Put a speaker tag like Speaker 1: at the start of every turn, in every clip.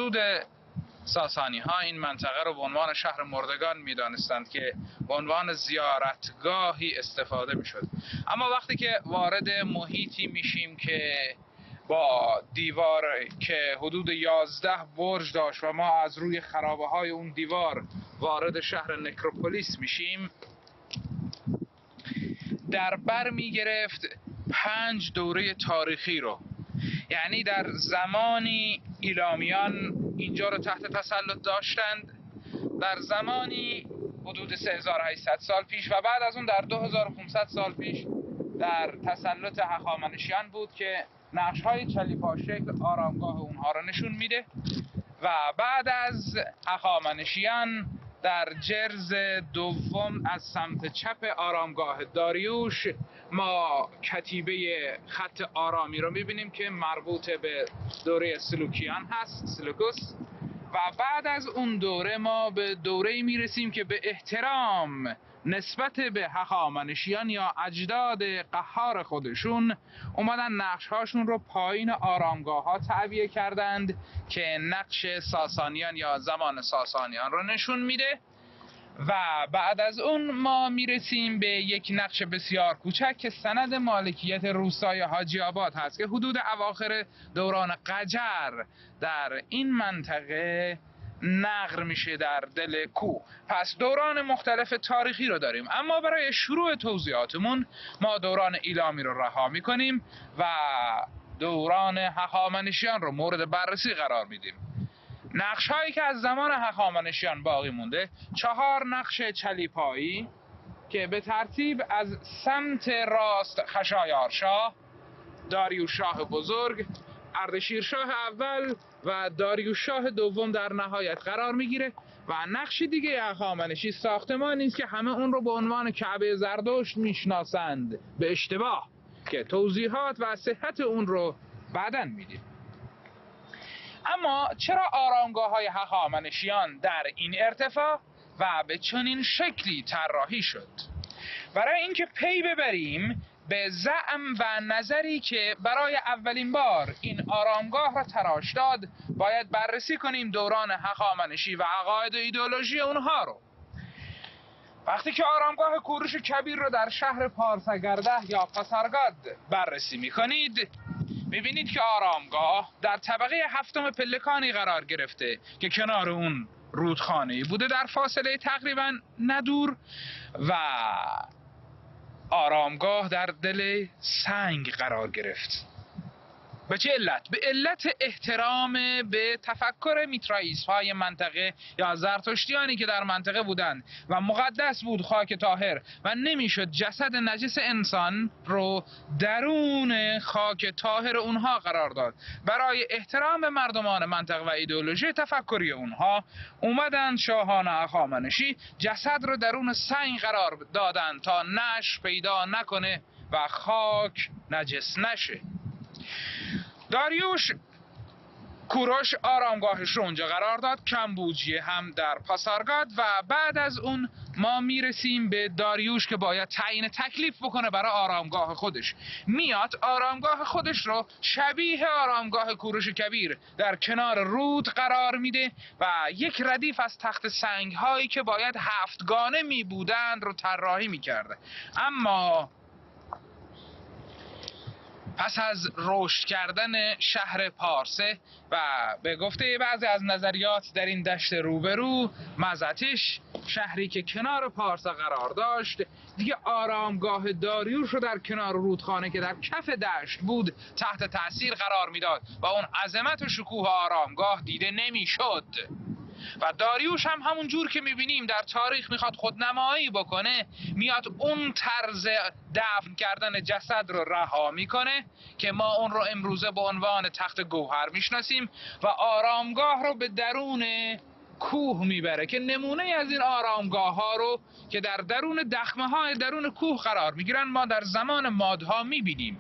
Speaker 1: حدود ساسانی ها این منطقه رو به عنوان شهر مردگان میدانستند که به عنوان زیارتگاهی استفاده میشد. اما وقتی که وارد محیطی میشیم که با دیوار که حدود 11 برج داشت و ما از روی خرابه های اون دیوار وارد شهر نکروپولیس میشیم، در بر میگرفت 5 دوره تاریخی رو. یعنی در زمانی ایلامیان اینجا رو تحت تسلط داشتند، در زمانی حدود 3800 سال پیش، و بعد از اون در 2500 سال پیش در تسلط هخامنشیان بود که نقش‌های چلیپا شکل آرامگاه اونها رو نشون میده. و بعد از هخامنشیان در جرز دوم از سمت چپ آرامگاه داریوش ما کتیبه خط آرامی رو میبینیم که مربوط به دوره سلوکیان هست، سلوکوس. و بعد از اون دوره ما به دوره‌ای میرسیم که به احترام نسبت به هخامنشیان یا اجداد قهار خودشون اومدن نقش‌هاشون رو پایین آرامگاه‌ها تعبیه کردند که نقش ساسانیان یا زمان ساسانیان رو نشون میده. و بعد از اون ما میرسیم به یک نقش بسیار کوچک که سند مالکیت روستای حاجی آباد هست که حدود اواخر دوران قجر در این منطقه نقر میشه در دل کوه. پس دوران مختلف تاریخی رو داریم، اما برای شروع توضیحاتمون ما دوران ایلامی رو رها میکنیم و دوران هخامنشیان رو مورد بررسی قرار میدیم. نقش هایی که از زمان هخامنشیان باقی مونده 4 نقش چلیپایی که به ترتیب از سمت راست خشایارشاه، داریوش شاه بزرگ، اردشیر شاه اول و داریوش شاه دوم در نهایت قرار میگیره. و نقش دیگه هخامنشی ساختمانی است که همه اون رو به عنوان کعبه زردشت میشناسند به اشتباه، که توضیحات و صحت اون رو بعداً میدیم. اما چرا آرامگاه‌های هخامنشیان در این ارتفاع و به چنین شکلی طراحی شد؟ برای اینکه پی ببریم به زعم و نظری که برای اولین بار این آرامگاه را تراش داد، باید بررسی کنیم دوران هخامنشی و عقاید و ایدئولوژی اونها رو. وقتی که آرامگاه کوروش کبیر رو در شهر پارسگرده یا پاسارگاد بررسی می‌کنید، می‌بینید که آرامگاه در طبقه 7 پلکانی قرار گرفته که کنار اون رودخانه‌ای بوده در فاصله تقریباً ندور، و آرامگاه در دل سنگ قرار گرفت. به چه علت؟ به علت احترام به تفکر میترائیسم های منطقه یا زرتشتیانی که در منطقه بودند و مقدس بود خاک طاهر و نمیشد جسد نجس انسان رو درون خاک طاهر اونها قرار داد. برای احترام مردمان منطقه و ایدئولوژی تفکری اونها اومدن شاهان هخامنشی جسد رو درون سنگ قرار دادن تا نش پیدا نکنه و خاک نجس نشه. داریوش کوروش آرامگاهش رو اونجا قرار داد، کمبوجیه هم در پاسارگاد، و بعد از اون ما میرسیم به داریوش که باید تعیین تکلیف بکنه برای آرامگاه خودش. میاد آرامگاه خودش رو شبیه آرامگاه کوروش کبیر در کنار رود قرار میده و یک ردیف از تخت سنگ هایی که باید 7 گانه می بودند رو طراحی میکرده. اما پس از رشد کردن شهر پارسه و به گفته بعضی از نظریات در این دشت روبرو مزتش، شهری که کنار پارسه قرار داشت، دیگه آرامگاه داریوش رو در کنار رودخانه که در کف دشت بود تحت تاثیر قرار میداد و اون عظمت و شکوه آرامگاه دیده نمیشد. و داریوش هم همون جور که میبینیم در تاریخ میخواد خودنمایی بکنه، میاد اون طرز دفن کردن جسد رو رها میکنه که ما اون رو امروزه به عنوان تخت گوهر میشناسیم و آرامگاه رو به درون کوه میبره که نمونه از این آرامگاه ها رو که در درون دخمه های درون کوه قرار میگیرن ما در زمان مادها میبینیم.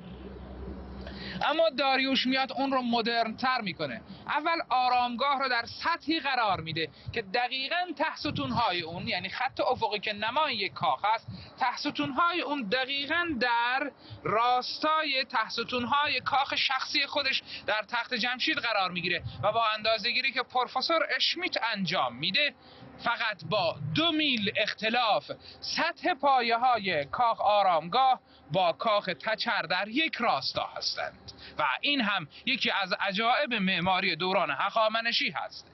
Speaker 1: اما داریوش میاد اون رو مدرن تر میکنه. اول آرامگاه رو در سطحی قرار میده که دقیقاً ته ستونهای اون، یعنی خط افقی که نمای یک کاخ است، ته ستونهای اون دقیقاً در راستای ته ستونهای کاخ شخصی خودش در تخت جمشید قرار میگیره و با اندازه‌گیری که پروفسور اشمیت انجام میده فقط با 2 میل اختلاف سطح پایه های کاخ آرامگاه با کاخ تچر در یک راستا هستند و این هم یکی از عجایب معماری دوران هخامنشی هست.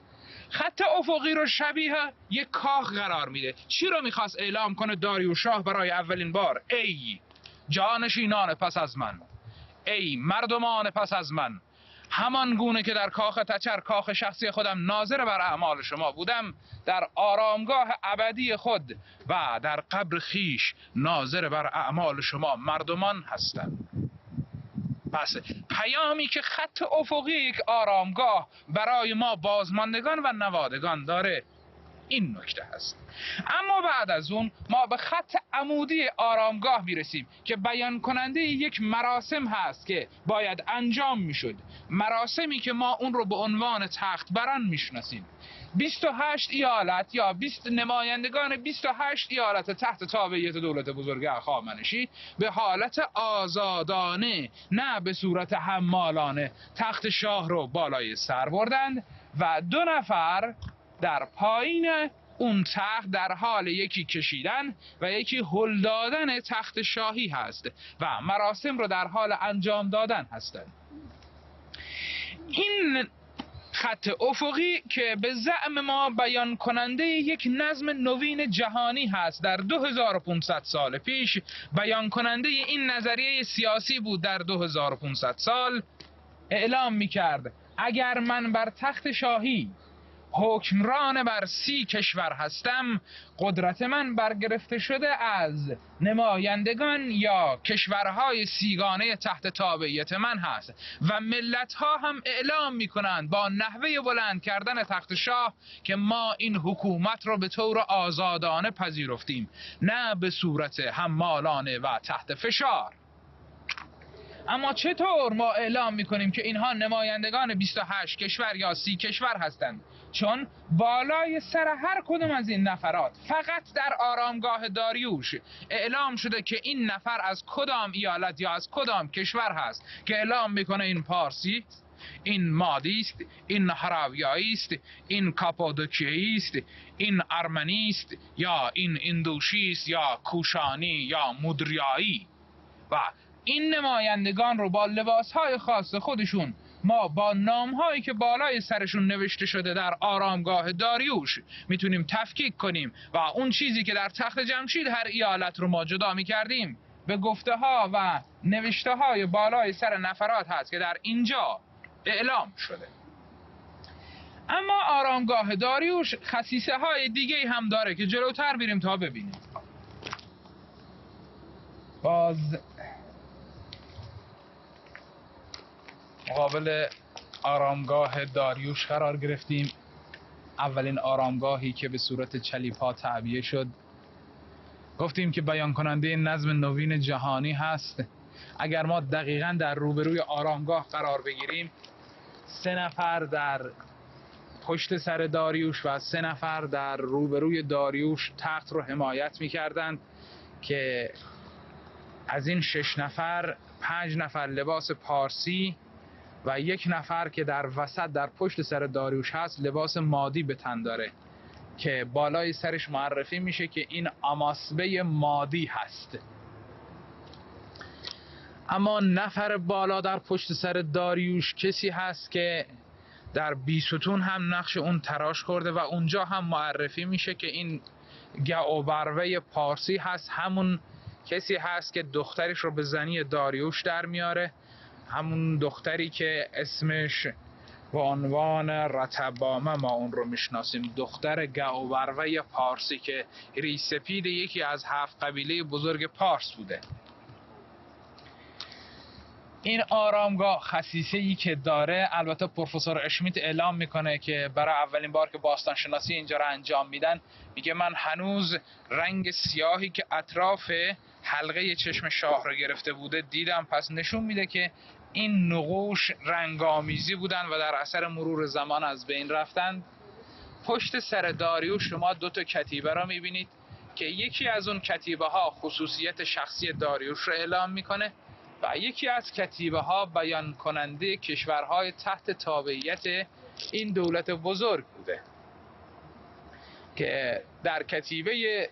Speaker 1: خط افقی رو شبیه یک کاخ قرار میده. چی رو میخواست اعلام کنه داریوش شاه برای اولین بار؟ ای جانشینان پس از من، ای مردمان پس از من، همان گونه که در کاخ تچر کاخ شخصی خودم ناظر بر اعمال شما بودم، در آرامگاه ابدی خود و در قبر خیش ناظر بر اعمال شما مردمان هستم. پس پیامی که خط افقی یک آرامگاه برای ما بازماندگان و نوادگان داره این نکته هست. اما بعد از اون ما به خط عمودی آرامگاه میرسیم که بیان کننده یک مراسم هست که باید انجام میشد، مراسمی که ما اون رو به عنوان تخت بران میشناسیم. 28 ایالت یا 20 نمایندگان 28 ایالت تحت تابعیت دولت بزرگ هخامنشی به حالت آزادانه، نه به صورت حمالانه، تخت شاه رو بالای سر بردند و 2 نفر در پایین اون تخت در حال یکی کشیدن و یکی هل دادن تخت شاهی هست و مراسم رو در حال انجام دادن هستند. این خط افقی که به زعم ما بیان کننده یک نظم نوین جهانی هست در 2500 سال پیش، بیان کننده این نظریه سیاسی بود در 2500 سال، اعلام می‌کرد اگر من بر تخت شاهی حکمران بر 30 کشور هستم، قدرت من برگرفته شده از نمایندگان یا کشورهای 30 گانه تحت تابعیت من هست و ملت‌ها هم اعلام می‌کنند با نحوه بلند کردن تخت شاه که ما این حکومت را به طور آزادانه پذیرفتیم، نه به صورت حمالانه و تحت فشار. اما چطور ما اعلام میکنیم که اینها نمایندگان 28 کشور یا 30 کشور هستند؟ چون بالای سر هر کدوم از این نفرات فقط در آرامگاه داریوش اعلام شده که این نفر از کدام ایالت یا از کدام کشور هست، که اعلام میکنه این پارسی است، این مادی است، این هراویایی است، این کاپادوکیایی است، این ارمنی است، یا این اندوشی است، یا کوشانی یا مودریایی. و این نمایندگان رو با لباسهای خاص خودشون ما با نامهایی که بالای سرشون نوشته شده در آرامگاه داریوش میتونیم تفکیک کنیم و اون چیزی که در تخت جمشید هر ایالت رو ما جدا میکردیم به گفته ها و نوشته های بالای سر نفرات هست که در اینجا اعلام شده. اما آرامگاه داریوش خصیصه های دیگه هم داره که جلوتر بیریم تا ببینیم. باز مقابل آرامگاه داریوش قرار گرفتیم، اولین آرامگاهی که به صورت چلیپا تعبیه شد. گفتیم که بیان کننده نظم نوین جهانی هست. اگر ما دقیقاً در روبروی آرامگاه قرار بگیریم، 3 نفر در پشت سر داریوش و 3 نفر در روبروی داریوش تخت رو حمایت می‌کردند که از این 6 نفر 5 نفر لباس پارسی و 1 نفر که در وسط در پشت سر داریوش هست لباس مادی به تن داره که بالای سرش معرفی میشه که این آماسبه مادی هست. اما نفر بالا در پشت سر داریوش کسی هست که در بیستون هم نقش اون تراش کرده و اونجا هم معرفی میشه که این گاوبروه پارسی هست، همون کسی هست که دخترش رو به زنی داریوش در میاره، همون دختری که اسمش با عنوان رتبامه ما اون رو میشناسیم، دختر گاوبروه پارسی که ریسپید یکی از 7 قبیله بزرگ پارس بوده. این آرامگاه خصیصه‌ای که داره، البته پروفسور اشمیت اعلام میکنه که برای اولین بار که باستانشناسی اینجا رو انجام میدن، میگه من هنوز رنگ سیاهی که اطراف حلقه چشم شاه رو گرفته بوده دیدم. پس نشون میده که این نقوش رنگامیزی بودن و در اثر مرور زمان از بین رفتند. پشت سر داریوش شما 2 تا کتیبه را میبینید که یکی از اون کتیبه ها خصوصیت شخصی داریوش رو اعلام میکنه و یکی از کتیبه ها بیان کننده کشورهای تحت تابعیت این دولت بزرگ بوده که در کتیبه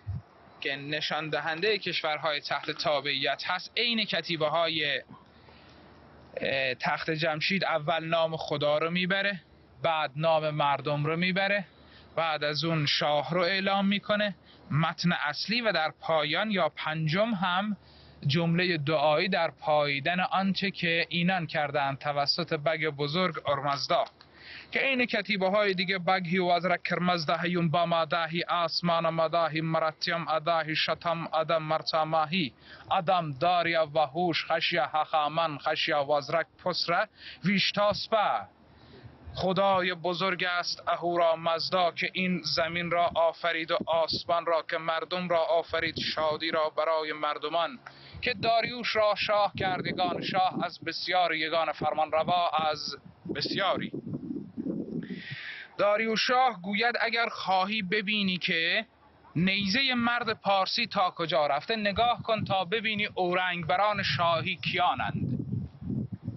Speaker 1: که نشان دهنده کشورهای تحت تابعیت هست، عین کتیبه های تخت جمشید اول نام خدا رو میبره، بعد نام مردم رو میبره، بعد از اون شاه رو اعلام میکنه، متن اصلی و در پایان یا پنجم هم جمله دعایی در پاییدن آنچه که اینان کردند توسط بگ بزرگ ارمزدا که این کتیبه های دیگه بگهی و از کرمزدهیون با مدهی آسمان مدهی مرتیم ادهی شتم ادم مرتماهی ادم داریا و هوش خشیا حخامن خشیا وزرک پسره ویشتاسپه. خدای بزرگ است اهورا مزدا که این زمین را آفرید و آسمان را، که مردم را آفرید شادی را برای مردمان، که داریوش را شاه کرد یگان شاه از بسیاری یگان فرمان روا از بسیاری. داریوش شاه گوید اگر خواهی ببینی که نیزه مرد پارسی تا کجا رفته، نگاه کن تا ببینی اورنگبران شاهی کیانند.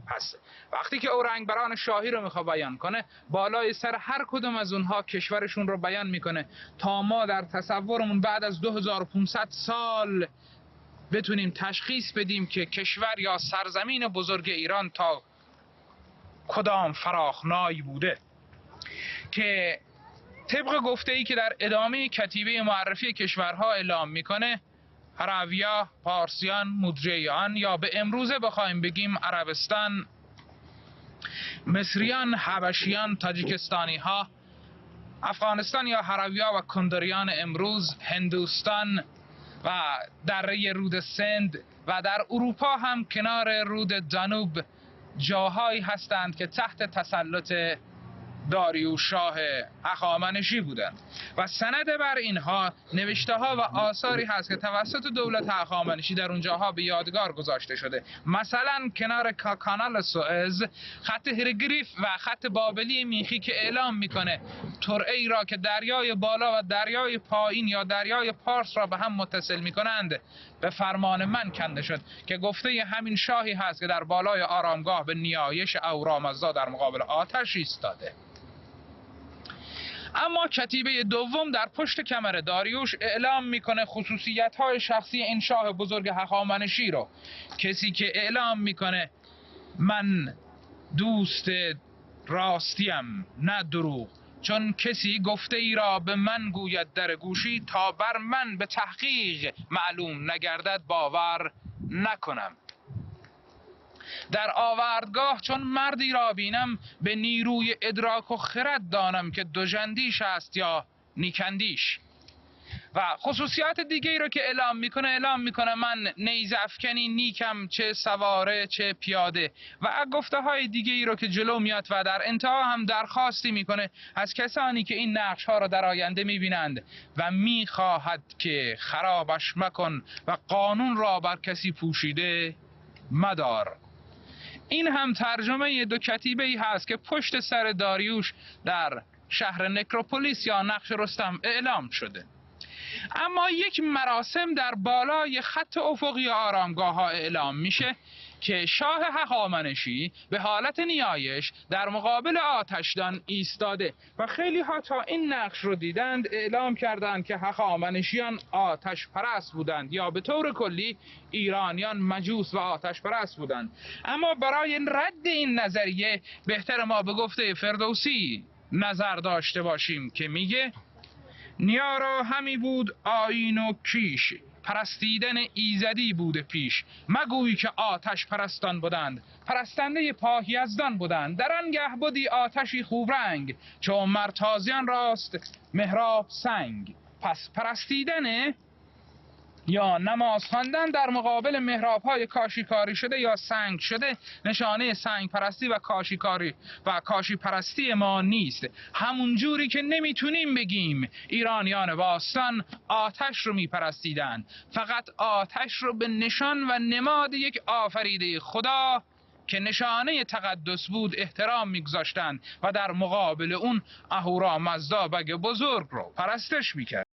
Speaker 1: پس وقتی که اورنگبران شاهی رو میخواد بیان کنه، بالای سر هر کدوم از اونها کشورشون رو بیان میکنه تا ما در تصورمون بعد از 2500 سال بتونیم تشخیص بدیم که کشور یا سرزمین بزرگ ایران تا کدام فراخنای بوده. که طبق گفته ای که در ادامه کتیبه معرفی کشورها اعلام میکنه، هرویا، پارسیان، مدریان یا به امروزه بخوایم بگیم عربستان، مصریان، حبشیان، تاجیکستانی ها، افغانستان یا هرویا و کندریان امروز، هندوستان و دره رود سند و در اروپا هم کنار رود دانوب جاهایی هستند که تحت تسلط داریوش شاه هخامنشی بودند و سند بر اینها نوشته ها و آثاری هست که توسط دولت هخامنشی در اونجاها به یادگار گذاشته شده. مثلا کنار کانال سوئز خط هیروگلیف و خط بابلی میخی که اعلام میکنه ترعه‌ای را که دریای بالا و دریای پایین یا دریای پارس را به هم متصل میکنند به فرمان من کنده شد، که گفته همین شاهی هست که در بالای آرامگاه به نیایش اهورامزدا در مقابل آتش ایستاده. اما کتیبه دوم در پشت کمر داریوش اعلام میکنه خصوصیت‌های شخصی این شاه بزرگ هخامنشی رو. کسی که اعلام میکنه من دوست راستیم نه دروغ، چون کسی گفته ای را به من گوید در گوشی، تا بر من به تحقیق معلوم نگردد باور نکنم. در آوردگاه چون مردی را بینم، به نیروی ادراک و خرد دانم که دوژندیش است یا نیکندیش. و خصوصیات دیگه ای رو که اعلام میکنه من نیزه افکنی نیکم، چه سواره چه پیاده، و گفته های دیگه ای رو که جلو میاد و در انتها هم درخواستی میکنه از کسانی که این نقش ها رو در آینده میبینند و میخواهد که خرابش مکن و قانون را بر کسی پوشیده مدار. این هم ترجمه 2 کتیبه ای هست که پشت سر داریوش در شهر نکروپولیس یا نقش رستم اعلام شده. اما یک مراسم در بالای خط افقی آرامگاه ها اعلام میشه که شاه هخامنشی به حالت نیایش در مقابل آتشدان ایستاده و خیلی ها تا این نقش رو دیدند اعلام کردند که هخامنشیان آتش پرست بودند یا به طور کلی ایرانیان مجوس و آتش پرست بودند. اما برای رد این نظریه بهتر ما به گفته فردوسی نظر داشته باشیم که میگه نیارا همی بود آیین و کیش، پرستیدن ایزدی بوده پیش. مگویی که آتش پرستان بودند، پرستنده پاک یزدان بودند. در آنگه بودی آتشی خوب رنگ، چون مرتازیان راست مهراب سنگ. پس پرستیدن یا نماز خواندن در مقابل محراب‌های کاشیکاری شده یا سنگ شده نشانه سنگ پرستی و کاشیکاری و کاشی پرستی ما نیست. همون جوری که نمیتونیم بگیم ایرانیان باستان آتش رو میپرستیدن، فقط آتش رو به نشان و نماد یک آفریده خدا که نشانه تقدس بود احترام میگذاشتن و در مقابل اون اهورا مزدا بگ بزرگ رو پرستش میکرد.